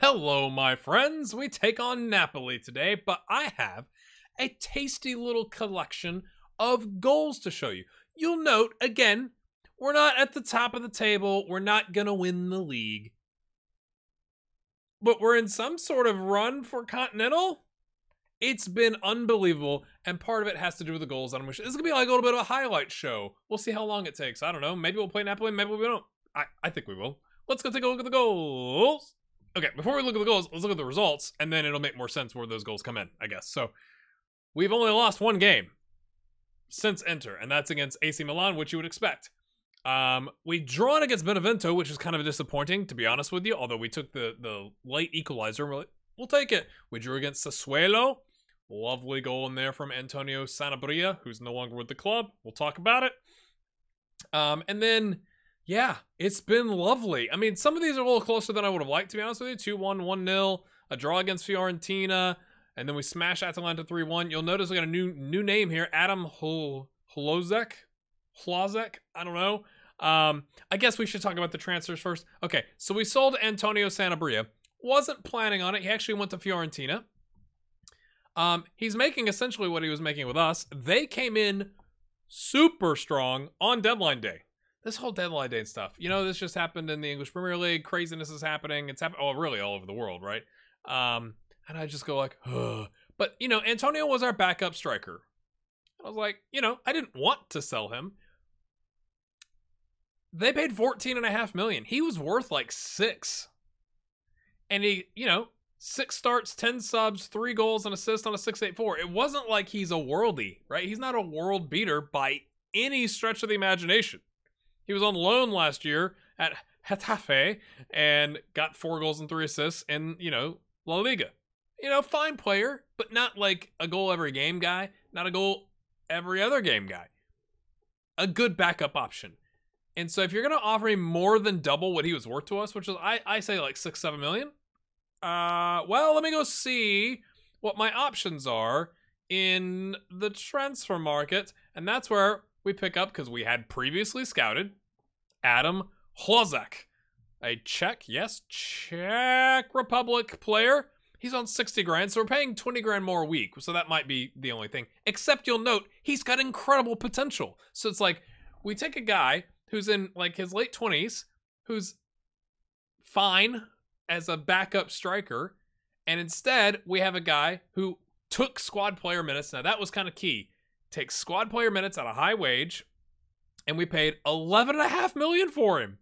Hello, my friends. We take on Napoli today, but I have a tasty little collection of goals to show you. You'll note, again, we're not at the top of the table. We're not going to win the league. But we're in some sort of run for Continental. It's been unbelievable, and part of it has to do with the goals. This is going to be like a little bit of a highlight show. We'll see how long it takes. I don't know. Maybe we'll play Napoli, maybe we don't. I think we will. Let's go take a look at the goals. Okay, before we look at the goals, let's look at the results, and then it'll make more sense where those goals come in, I guess. So, we've only lost one game since enter, and that's against AC Milan, which you would expect. We've drawn against Benevento, which is kind of disappointing, to be honest with you, although we took the late equalizer, and we're like, we'll take it. We drew against Sassuolo. Lovely goal in there from Antonio Sanabria, who's no longer with the club. We'll talk about it. And then... yeah, it's been lovely. I mean, some of these are a little closer than I would have liked, to be honest with you. 2-1, 1-0, a draw against Fiorentina, and then we smash Atalanta 3-1. You'll notice we got a new name here, Adam Hlozek? I don't know. I guess we should talk about the transfers first. Okay, so we sold Antonio Sanabria. Wasn't planning on it. He actually went to Fiorentina. He's making essentially what he was making with us. They came in super strong on deadline day. This whole deadline day stuff, you know, this just happened in the English Premier League. Craziness is happening. It's happening, really all over the world, right? And I just go like, ugh. But, you know, Antonio was our backup striker. I was like, you know, I didn't want to sell him. They paid $14.5 million. He was worth like 6. And he, you know, 6 starts, 10 subs, 3 goals, and assists on a 6.84. It wasn't like he's a worldie, right? He's not a world beater by any stretch of the imagination. He was on loan last year at Getafe and got 4 goals and 3 assists in, you know, La Liga. You know, fine player, but not like a goal every game guy, not a goal every other game guy. A good backup option. And so if you're going to offer him more than double what he was worth to us, which is, I say like 6-7 million. Well, let me go see what my options are in the transfer market. And that's where we pick up, because we had previously scouted, Adam Hlozek, a Czech Republic player. He's on 60 grand, so we're paying 20 grand more a week, so that might be the only thing. Except you'll note, he's got incredible potential. So it's like, we take a guy who's in like his late 20s, who's fine as a backup striker, and instead we have a guy who took squad player minutes. Now that was kind of key. Takes squad player minutes at a high wage, and we paid $11.5 million for him.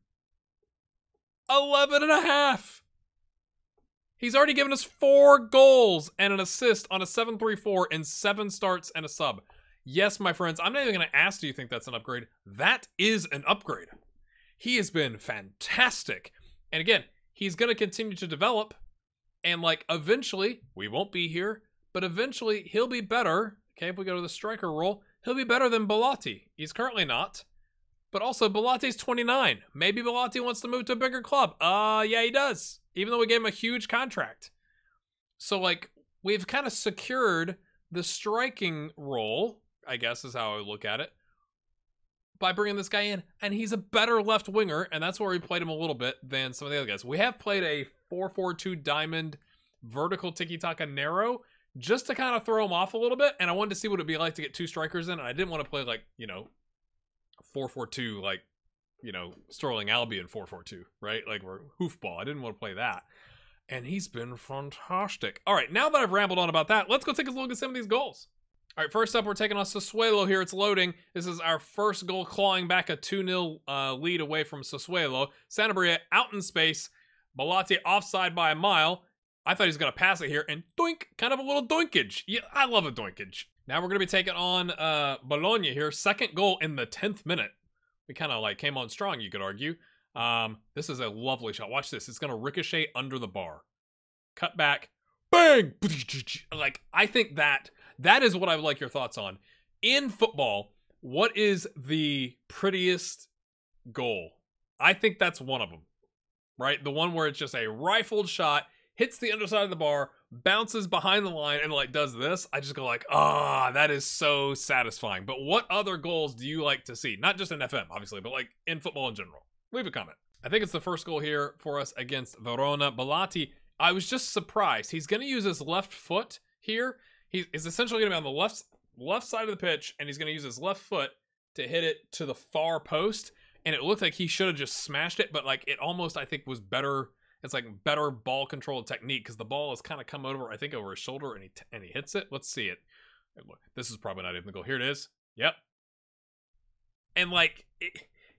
11.5. He's already given us 4 goals and an assist on a 7.34 in 7 starts and a sub. Yes, my friends, I'm not even going to ask, do you think that's an upgrade? That is an upgrade. He has been fantastic. And again, he's going to continue to develop, and like eventually, we won't be here, but eventually he'll be better. Okay, if we go to the striker role, he'll be better than Bellotti. He's currently not. But also, Bellotti's 29. Maybe Bellotti wants to move to a bigger club. Yeah, he does. Even though we gave him a huge contract. So, like, we've kind of secured the striking role, I guess is how I look at it, by bringing this guy in. And he's a better left winger, and that's where we played him a little bit than some of the other guys. We have played a 4-4-2 diamond vertical tiki-taka narrow, just to kind of throw him off a little bit, and I wanted to see what it'd be like to get 2 strikers in, and I didn't want to play like, you know, 4-4-2, like, you know, Sterling Albion 4-4-2, right? Like, we're hoofball. I didn't want to play that. And he's been fantastic. All right, now that I've rambled on about that, let's go take a look at some of these goals. All right, first up, we're taking on Sassuolo here. It's loading. This is our first goal, clawing back a 2-0 lead away from Sassuolo. Sanabria out in space. Bellotti offside by a mile. I thought he was going to pass it here, and doink, kind of a little doinkage. Yeah, I love a doinkage. Now we're going to be taking on Bologna here. Second goal in the 10th minute. We kind of like came on strong, you could argue. This is a lovely shot. Watch this. It's going to ricochet under the bar. Cut back. Bang! Like, I think that is what I would like your thoughts on. In football, what is the prettiest goal? I think that's one of them, right? The one where it's just a rifled shot, hits the underside of the bar, bounces behind the line, and like does this. I just go like, that is so satisfying. But what other goals do you like to see? Not just in FM, obviously, but like in football in general. Leave a comment. I think it's the first goal here for us against Verona. Bellotti I was just surprised. He's going to use his left foot here. He's essentially going to be on the left side of the pitch, and he's going to use his left foot to hit it to the far post. And it looked like he should have just smashed it, but like it almost, I think, was better. It's like better ball control technique because the ball has kind of come over, I think, over his shoulder, and he hits it. Let's see it. This is probably not even the goal. Here it is. Yep. And like he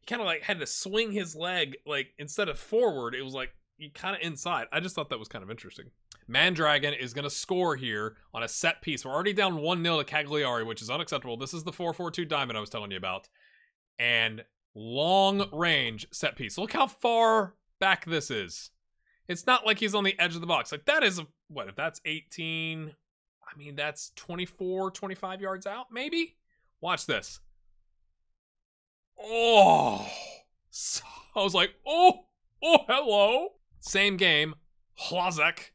kind of like had to swing his leg, like instead of forward, it was like kind of inside. I just thought that was kind of interesting. Mandragon is going to score here on a set piece. We're already down 1-0 to Cagliari, which is unacceptable. This is the 4-4-2 diamond I was telling you about. And long range set piece. Look how far back this is. It's not like he's on the edge of the box. Like that is, what, if that's 18, I mean, that's 24, 25 yards out, maybe? Watch this. Oh, so I was like, oh, hello. Same game, Hlazek.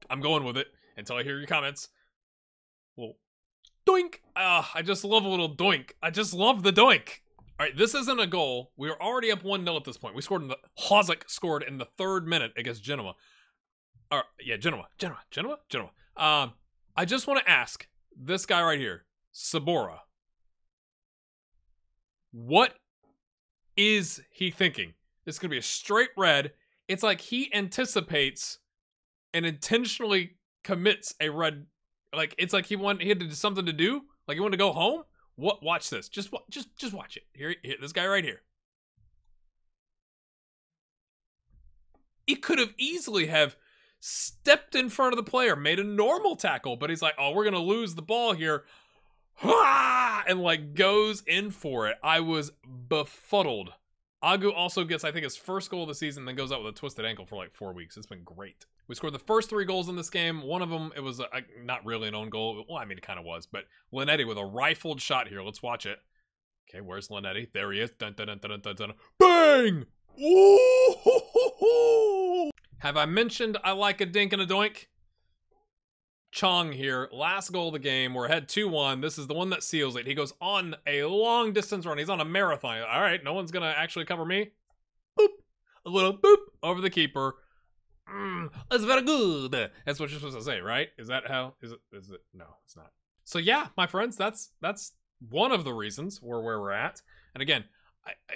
I'm going with it until I hear your comments. Well, doink. I just love a little doink. I just love the doink. All right, this isn't a goal. We are already up 1-0 at this point. We scored in the Hlazek scored in the 3rd minute against Genoa. Yeah, Genoa. I just want to ask this guy right here, Sabora. What is he thinking? This is going to be a straight red. It's like he anticipates and intentionally commits a red. Like, it's like he had something to do. Like, he wanted to go home. What? Watch this. Just watch it. Here, this guy right here. He could have easily have stepped in front of the player, made a normal tackle, but he's like, oh, we're going to lose the ball here. And like goes in for it. I was befuddled. Agu also gets, I think, his first goal of the season, then goes out with a twisted ankle for like 4 weeks. It's been great. We scored the first 3 goals in this game. One of them, it was not really an own goal. Well, I mean, it kind of was, but Linetti with a rifled shot here. Let's watch it. Okay, where's Linetti? There he is. Dun, dun, dun, dun, dun, dun. Bang! Ooh! Have I mentioned I like a dink and a doink? Chong here, last goal of the game. We're ahead 2-1. This is the one that seals it. He goes on a long distance run. He's on a marathon. All right, no one's going to actually cover me. Boop. A little boop over the keeper. That's very good. That's what you're supposed to say, right? Is that how? Is it? No, it's not. So yeah, my friends, that's one of the reasons we're where we're at. And again,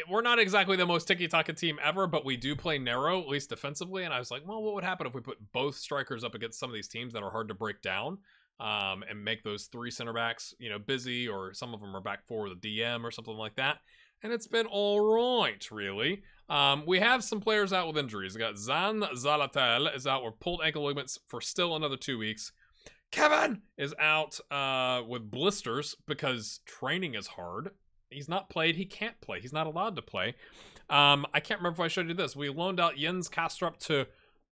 we're not exactly the most tiki-taka team ever, but we do play narrow, at least defensively. And I was like, well, what would happen if we put both strikers up against some of these teams that are hard to break down, and make those 3 center backs, busy, or some of them are back 4 with a DM or something like that. And it's been all right, really. We have some players out with injuries. We got Zan Zalatel is out with pulled ankle ligaments for still another 2 weeks. Kevin is out with blisters because training is hard. He's not played. He can't play. He's not allowed to play. I can't remember if I showed you this. We loaned out Jens Kastrup to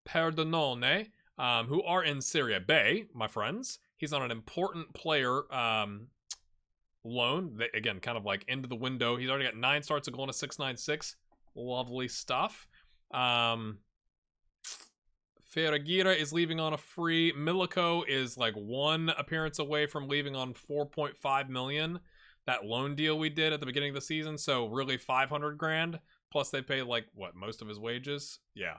Perdonone, who are in Serie B, my friends. He's on an important player loan. Again, kind of like into the window. He's already got 9 starts, a goal and a 6.96. Lovely stuff. Ferragira is leaving on a free. Milico is like 1 appearance away from leaving on 4.5 million. That loan deal we did at the beginning of the season. So really 500 grand. Plus they pay like, what, most of his wages? Yeah.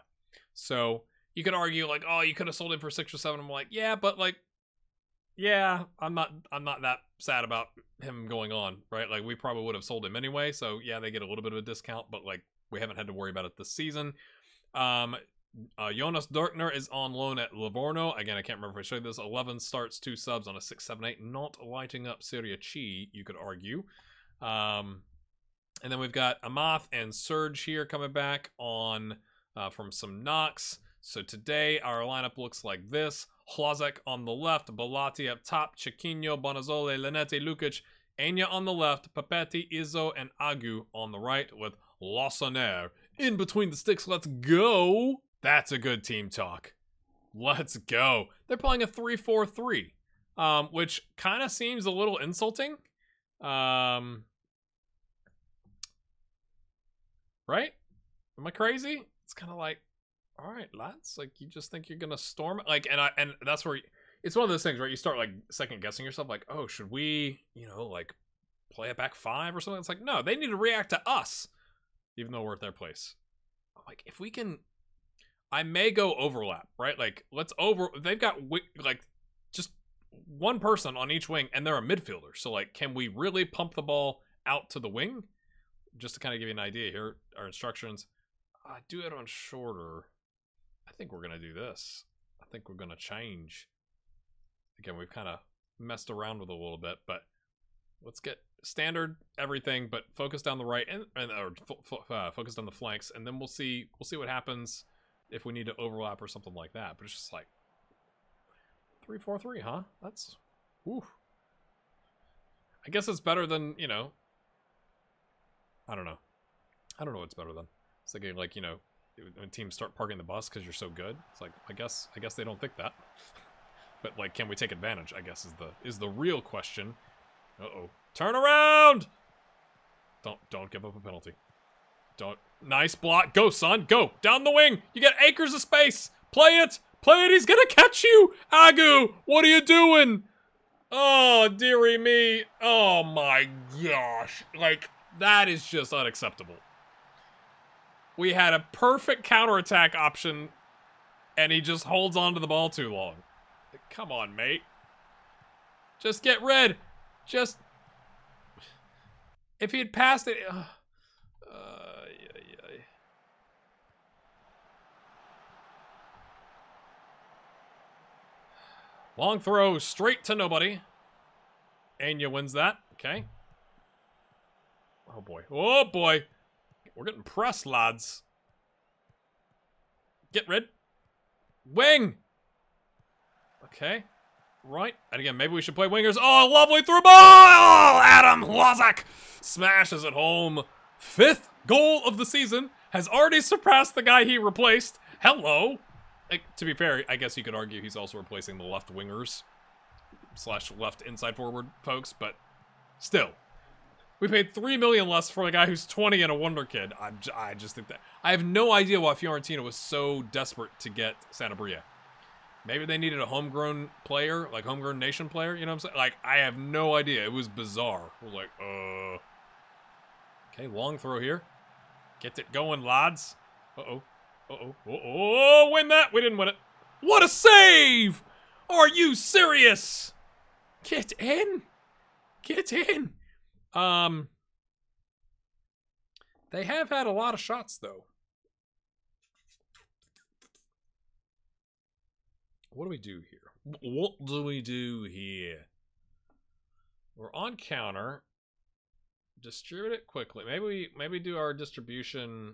So you could argue like, oh, you could have sold him for 6 or 7. I'm like, yeah, but like, yeah, I'm not that sad about him going on, right? Like we probably would have sold him anyway. So yeah, they get a little bit of a discount, but like we haven't had to worry about it this season. Jonas Dortner is on loan at Livorno. Again, I can't remember if I showed this. 11 starts, 2 subs on a 6.78. Not lighting up Serie C, you could argue. And then we've got Amath and Serge here coming back on from some knocks. So today our lineup looks like this. Hlazek on the left, Balati up top, Cecchino, Bonazzoli, Linetti, Lukic, Enya on the left, Papetti, Izzo, and Agu on the right with Lassonere in between the sticks. Let's go. That's a good team talk. Let's go. They're playing a 3-4-3, which kind of seems a little insulting. Right? Am I crazy? It's kind of like, all right, lads, like you just think you're gonna storm it, like, and that's where it's one of those things, right? You start like second guessing yourself, like, oh, should we, like play it back 5 or something? It's like, no, they need to react to us, even though we're at their place. Like, if we can, I may go overlap, right? Like, they've got, like, just one person on each wing, and they're a midfielder. So, like, can we really pump the ball out to the wing? Just to kind of give you an idea, here are instructions. Do it on shorter. I think we're going to do this. I think we're going to change. Again, we've kind of messed around with it a little bit, but let's get standard everything, but focus down the right or focus on the flanks, and then we'll see what happens if we need to overlap or something like that. But it's just like 3-4-3, huh? That's, whew. I guess it's better than, you know, I don't know what's better than. It's like, you know, when teams start parking the bus because you're so good. It's like, I guess they don't think that. But, like, can we take advantage, I guess, is the real question. Uh-oh. Turn around! Don't give up a penalty. Nice block. Go, son. Go. Down the wing. You got acres of space. Play it. Play it. He's gonna catch you. Agu, what are you doing? Oh, dearie me. Oh, my gosh. Like, that is just unacceptable. We had a perfect counterattack option, and he just holds on to the ball too long. Come on, mate. Just get red. Just... If he had passed it... Long throw straight to nobody. Anya wins that. Okay. Oh, boy. Oh, boy. We're getting pressed, lads. Get red. Wing. Okay. Right. And again, maybe we should play wingers. Oh, lovely through ball. Oh, Adam Lazak smashes it home. 5th goal of the season. Has already surpassed the guy he replaced. Hello. Like, to be fair, I guess you could argue he's also replacing the left wingers / left inside forward folks, but still. We paid $3 million less for a guy who's 20 and a wonder kid. I just think that... I have no idea why Fiorentina was so desperate to get Sanabria. Maybe they needed a homegrown player, like homegrown nation player, you know what I'm saying? Like, I have no idea. It was bizarre. We're like, Okay, long throw here. Get it going, lads. Uh-oh. Uh-oh. Oh, win that. We didn't win it. What a save! Are you serious? Get in. Get in. They have had a lot of shots, though. What do we do here? What do we do here? We're on counter. Distribute it quickly. Maybe do our distribution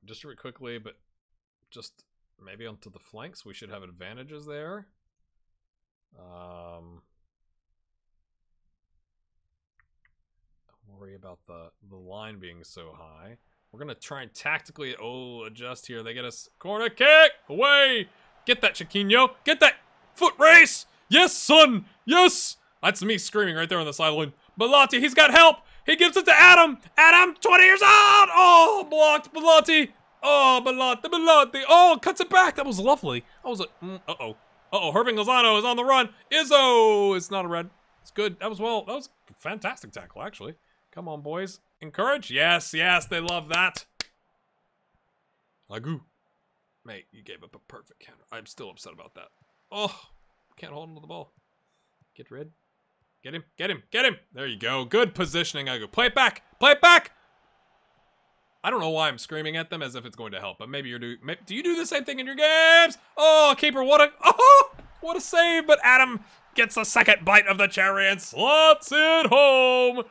distribute quickly, but just maybe onto the flanks. We should have advantages there. Worry about the line being so high. We're gonna try and tactically adjust here. They get us corner kick away. Get that, Chiquinho. Get that foot race. Yes, son. Yes. That's me screaming right there on the sideline. Bellotti, he's got help. He gives it to Adam. Adam, 20 years old. Oh, blocked. Bellotti. Oh, Bellotti. Oh, cuts it back. That was lovely. I was like, uh-oh. Uh-oh, Herving Lozano is on the run. Izzo. It's not a red. It's good. That was a fantastic tackle, actually. Come on, boys. Encourage? Yes, they love that. Agu. Mate, you gave up a perfect counter. I'm still upset about that. Oh, can't hold him to the ball. Get red. Get him, get him, get him. There you go. Good positioning, Agu. Play it back. Play it back. I don't know why I'm screaming at them as if it's going to help, but maybe do you do the same thing in your games? Oh, keeper, what a save, but Adam gets a second bite of the cherry and slots it home.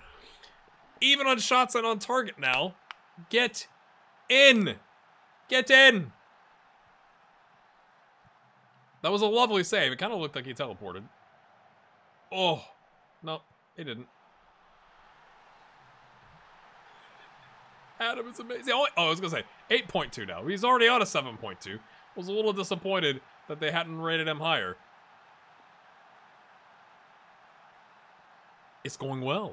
Even on shots and on target now. Get in. Get in. That was a lovely save. It kind of looked like he teleported. Oh, no, he didn't. Adam is amazing. Oh, I was going to say 8.2 now. He's already on a 7.2. Was a little disappointed that they hadn't rated him higher. It's going well.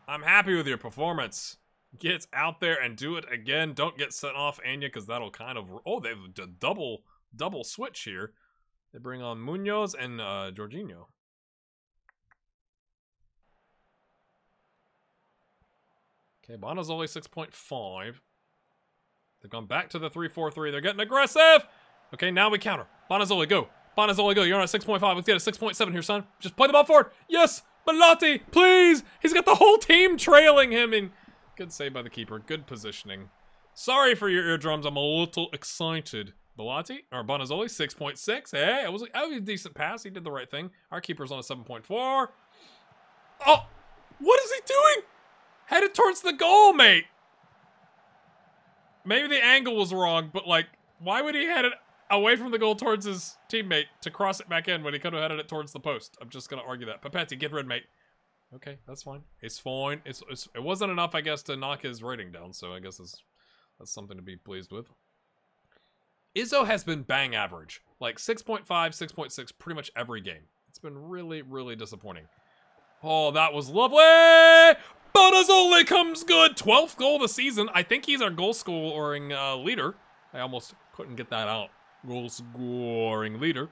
I'm happy with your performance. Get out there and do it again. Don't get sent off, Anya, because that'll kind of... Oh, they have a double switch here. They bring on Munoz and Jorginho. Okay, Bono's only 6.5. They've gone back to the 3-4-3. They're getting aggressive. Okay, now we counter. Bonazzoli, go. Bonazzoli, go. You're on a 6.5. Let's get a 6.7 here, son. Just play the ball forward. Yes. Bellotti, please. He's got the whole team trailing him. And good save by the keeper. Good positioning. Sorry for your eardrums. I'm a little excited. Bellotti, or Bonazzoli, 6.6. Hey, it was a decent pass. He did the right thing. Our keeper's on a 7.4. Oh, what is he doing? Headed towards the goal, mate. Maybe the angle was wrong, but like, why would he head it away from the goal towards his teammate to cross it back in when he could have headed it towards the post? I'm just gonna argue that. Papetti, get rid, mate. Okay, that's fine. It's fine. It wasn't enough, I guess, to knock his rating down, so I guess that's something to be pleased with. Izzo has been bang average. Like 6.5, 6.6 pretty much every game. It's been really, really disappointing. Oh, that was lovely! Bonazzoli comes good! 12th goal of the season. I think he's our goal scoring leader. I almost couldn't get that out. Goal scoring leader.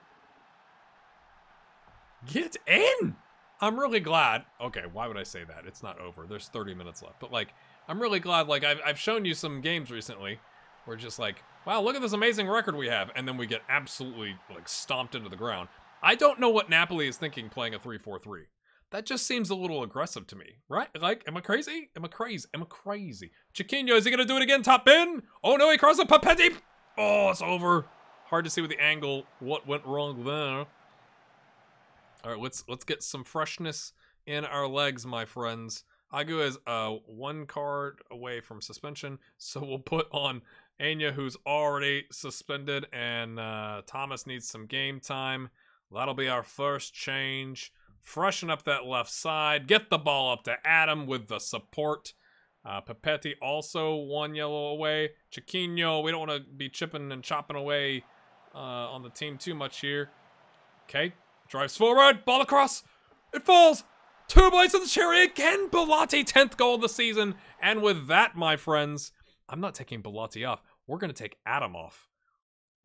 Get in! I'm really glad. Okay, why would I say that? It's not over. There's 30 minutes left. But like, I'm really glad. Like, I've shown you some games recently where just like, wow, look at this amazing record we have. And then we get absolutely like stomped into the ground. I don't know what Napoli is thinking playing a 3-4-3. That just seems a little aggressive to me, right? Like, am I crazy? Am I crazy? Am I crazy? Chiquinho, is he gonna do it again? Top bin? Oh no, he crosses a Papetti! Oh, it's over. Hard to see with the angle what went wrong there. All right, let's get some freshness in our legs, my friends. Agu is 1 card away from suspension, so we'll put on Anya, who's already suspended, and Thomas needs some game time. That'll be our first change. Freshen up that left side. Get the ball up to Adam with the support. Papetti also 1 yellow away. Chiquinho, we don't want to be chipping and chopping away on the team too much here. Okay, drives forward, ball across. It falls. 2 blades of the cherry again. Bellotti, 10th goal of the season. And with that, my friends, I'm not taking Bellotti off. We're going to take Adam off.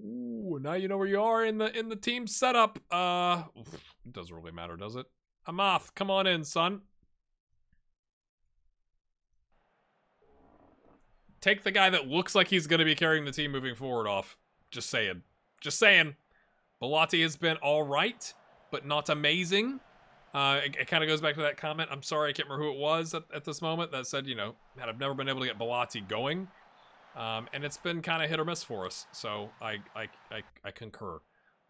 Ooh, now you know where you are in the team setup. It doesn't really matter, does it? Amath, come on in, son. Take the guy that looks like he's going to be carrying the team moving forward off. Just saying. Just saying. Bellotti has been all right, but not amazing. It kind of goes back to that comment. I'm sorry, I can't remember who it was at this moment that said, you know, man, I've never been able to get Bellotti going. And it's been kind of hit or miss for us. So I concur.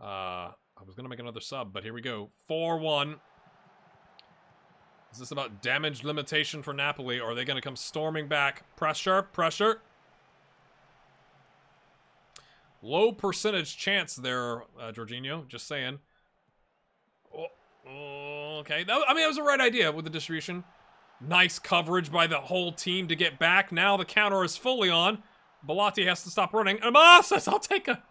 I was going to make another sub, but here we go. 4-1. Is this about damage limitation for Napoli, or are they going to come storming back? Pressure, pressure. Low percentage chance there, Jorginho. Just saying. Oh, okay. I mean, it was the right idea with the distribution. Nice coverage by the whole team to get back. Now the counter is fully on. Bellotti has to stop running. Amas says, I'll take a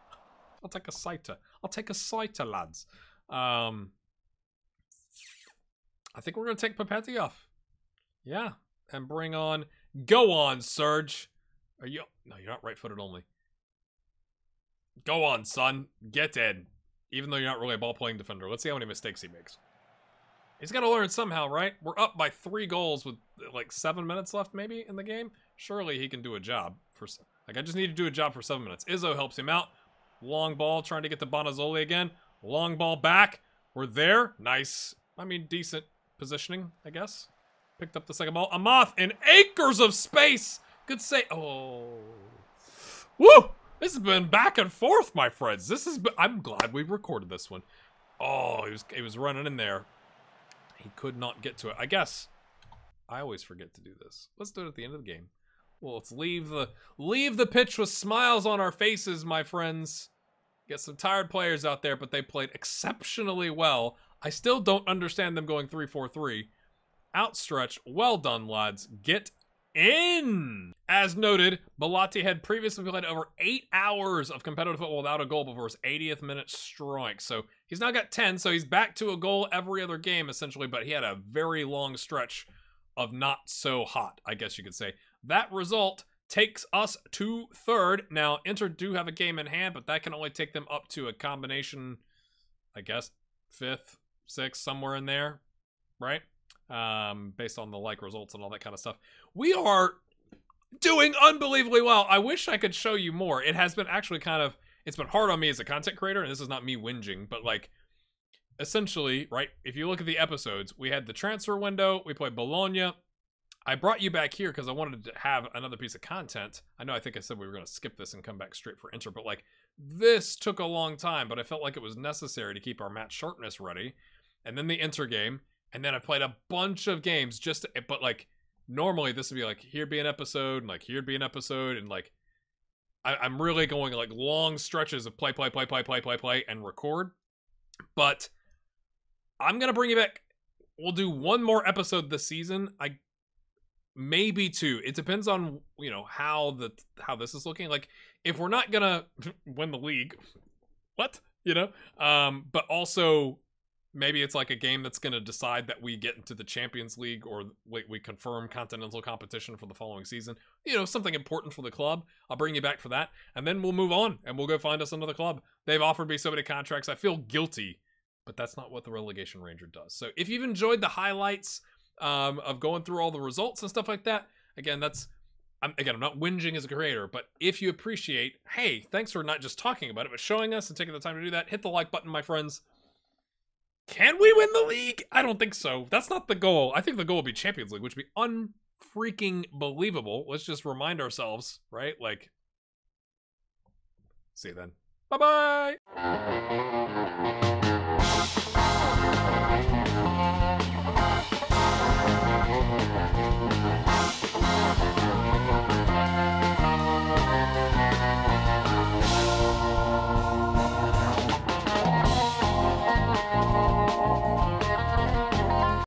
Saita. I'll take a Saita, lads. I think we're going to take Papetti off. Yeah. And bring on... Go on, Serge. Are you... No, you're not right-footed only. Go on, son. Get in. Even though you're not really a ball-playing defender. Let's see how many mistakes he makes. He's got to learn somehow, right? We're up by 3 goals with, like, 7 minutes left, maybe, in the game. Surely he can do a job. Like, I just need to do a job for 7 minutes. Izzo helps him out. Long ball, trying to get to Bonazzoli again. Long ball back. We're there. Nice. I mean, decent positioning, I guess. Picked up the second ball. Amath in acres of space. Good save. Oh. Woo! This has been back and forth, my friends. This has been... I'm glad we recorded this one. Oh, he was running in there. He could not get to it. I guess I always forget to do this. Let's do it at the end of the game. Well, let's leave the pitch with smiles on our faces, my friends. Get some tired players out there, but they played exceptionally well. I still don't understand them going 3-4-3. Outstretch. Well done, lads. Get in. As noted, Bellotti had previously played over 8 hours of competitive football without a goal before his 80th minute strike. So he's now got 10, so he's back to a goal every other game, essentially, but he had a very long stretch of not so hot, I guess you could say. That result takes us to 3rd. Now, Inter do have a game in hand, but that can only take them up to a combination, I guess, 5th, 6th, somewhere in there, right? Based on the like results and all that kind of stuff. We are doing unbelievably well. I wish I could show you more. It has been actually it's been hard on me as a content creator, and this is not me whinging, but like, essentially, right, if you look at the episodes, we had the transfer window, we played Bologna. I brought you back here because I wanted to have another piece of content. I think I said we were going to skip this and come back straight for Inter, but like, this took a long time, but I felt like it was necessary to keep our match sharpness ready. And then the Inter game, and then I played a bunch of games but like, normally this would be like, here'd be an episode, and like, here'd be an episode, and like, I'm really going like long stretches of play, and record. But I'm going to bring you back. We'll do one more episode this season. Maybe two. It depends on, how this is looking. Like, if we're not gonna win the league, what? But also maybe it's like a game that's gonna decide that we get into the Champions League, or we confirm continental competition for the following season. Something important for the club. I'll bring you back for that, and then we'll move on and we'll go find us another club. They've offered me so many contracts. I feel guilty, but that's not what the Relegation Ranger does. So if you've enjoyed the highlights of going through all the results and stuff like that, again, I'm not whinging as a creator, but if you appreciate, hey, thanks for not just talking about it, but showing us and taking the time to do that, hit the like button, my friends. Can we win the league? I don't think so. That's not the goal. I think the goal would be Champions League, which would be unfreaking believable. Let's just remind ourselves, right? Like, see you then. Bye-bye!